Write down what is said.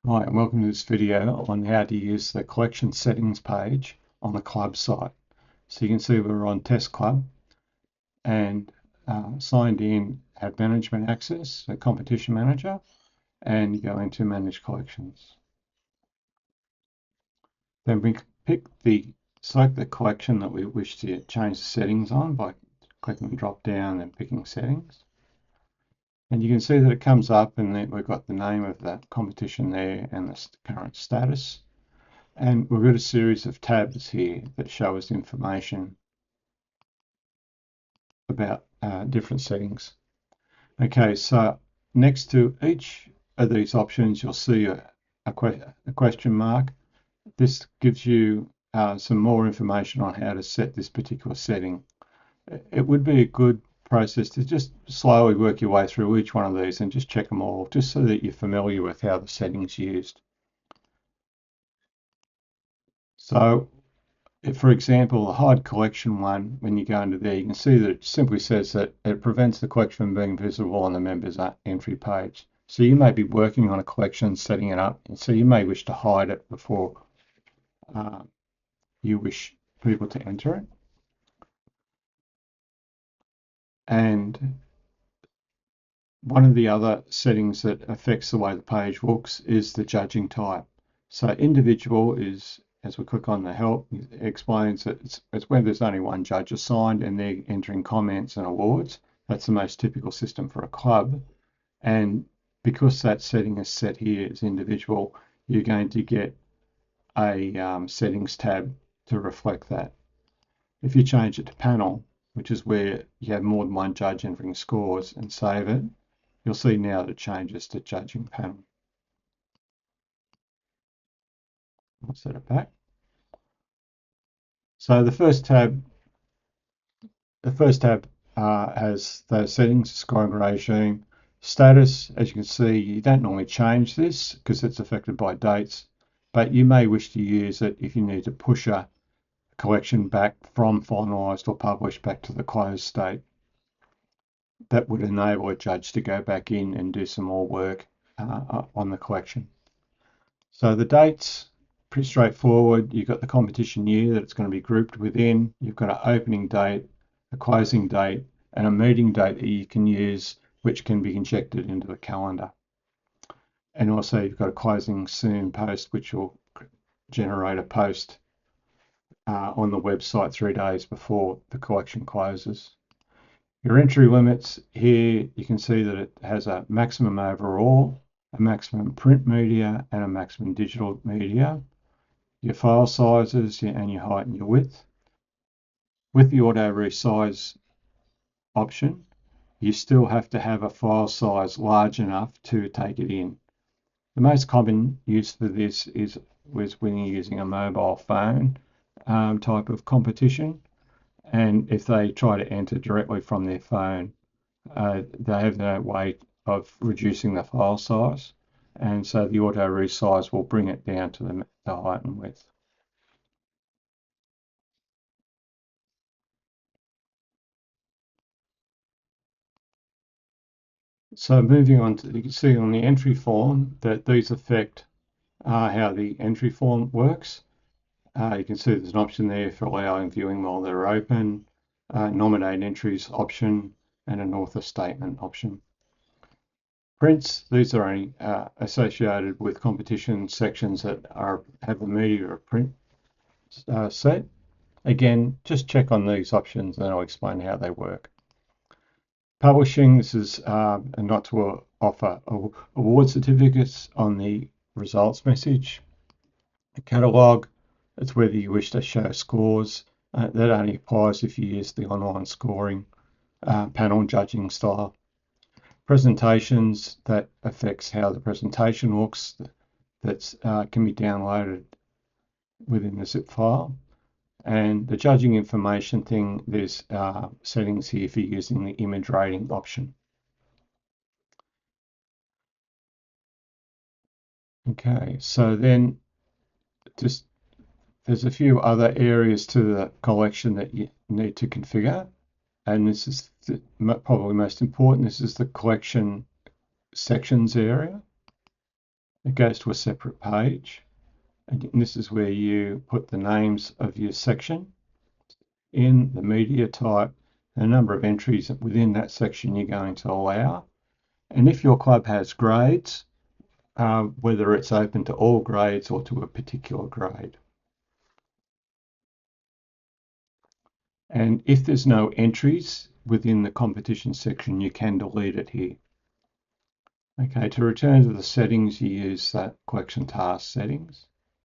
Hi, and welcome to this video on how to use the collection settings page on the club site. So you can see we're on Test Club and signed in, have management access, the competition manager, and you go into manage collections. Then we select the collection that we wish to change the settings on by clicking the drop down and picking settings. And you can see that it comes up and then we've got the name of the competition there and the current status. And we've got a series of tabs here that show us information about different settings. Okay, so next to each of these options, you'll see a question mark. This gives you some more information on how to set this particular setting. It would be a good process to just slowly work your way through each one of these and just check them all, just so that you're familiar with how the setting's used. So for example, the hide collection one, when you go into there, you can see that it simply says that it prevents the collection from being visible on the members entry page. So you may be working on a collection, setting it up, and so you may wish to hide it before you wish people to enter it. And one of the other settings that affects the way the page looks is the judging type. So individual is, as we click on the help, it explains that it's where there's only one judge assigned and they're entering comments and awards. That's the most typical system for a club. And because that setting is set here as individual, you're going to get a settings tab to reflect that. If you change it to panel, which is where you have more than one judge entering scores, and save it, you'll see now that it changes to judging panel. I'll set it back. So the first tab has those settings, scoring regime, status. As you can see, you don't normally change this because it's affected by dates, but you may wish to use it if you need to push a collection back from finalised or published back to the closed state. That would enable a judge to go back in and do some more work on the collection. So the dates, pretty straightforward. You've got the competition year that it's going to be grouped within. You've got an opening date, a closing date, and a meeting date that you can use, which can be injected into the calendar. And also you've got a closing soon post, which will generate a post on the website 3 days before the collection closes. Your entry limits here, you can see that it has a maximum overall, a maximum print media, and a maximum digital media. Your file sizes and your height and your width. With the auto resize option, you still have to have a file size large enough to take it in. The most common use for this is when you're using a mobile phone type of competition, and if they try to enter directly from their phone, they have no way of reducing the file size, and so the auto resize will bring it down to the height and width. So moving on to, you can see on the entry form that these affect how the entry form works. You can see there's an option there for allowing viewing while they're open, nominate entries option, and an author statement option. Prints, these are only associated with competition sections that have a media or print set. Again, just check on these options and I'll explain how they work. Publishing, this is not to offer award certificates on the results message. A catalogue, it's whether you wish to show scores. That only applies if you use the online scoring panel judging style. Presentations, that affects how the presentation looks. That can be downloaded within the zip file. And the judging information thing, there's settings here for using the image rating option. Okay, so then just there's a few other areas to the collection that you need to configure, and this is probably most important. This is the collection sections area. It goes to a separate page, and this is where you put the names of your section in, the media type, the number of entries within that section you're going to allow. And if your club has grades, whether it's open to all grades or to a particular grade. And if there's no entries within the competition section, you can delete it here. Okay, to return to the settings, you use that collection task settings.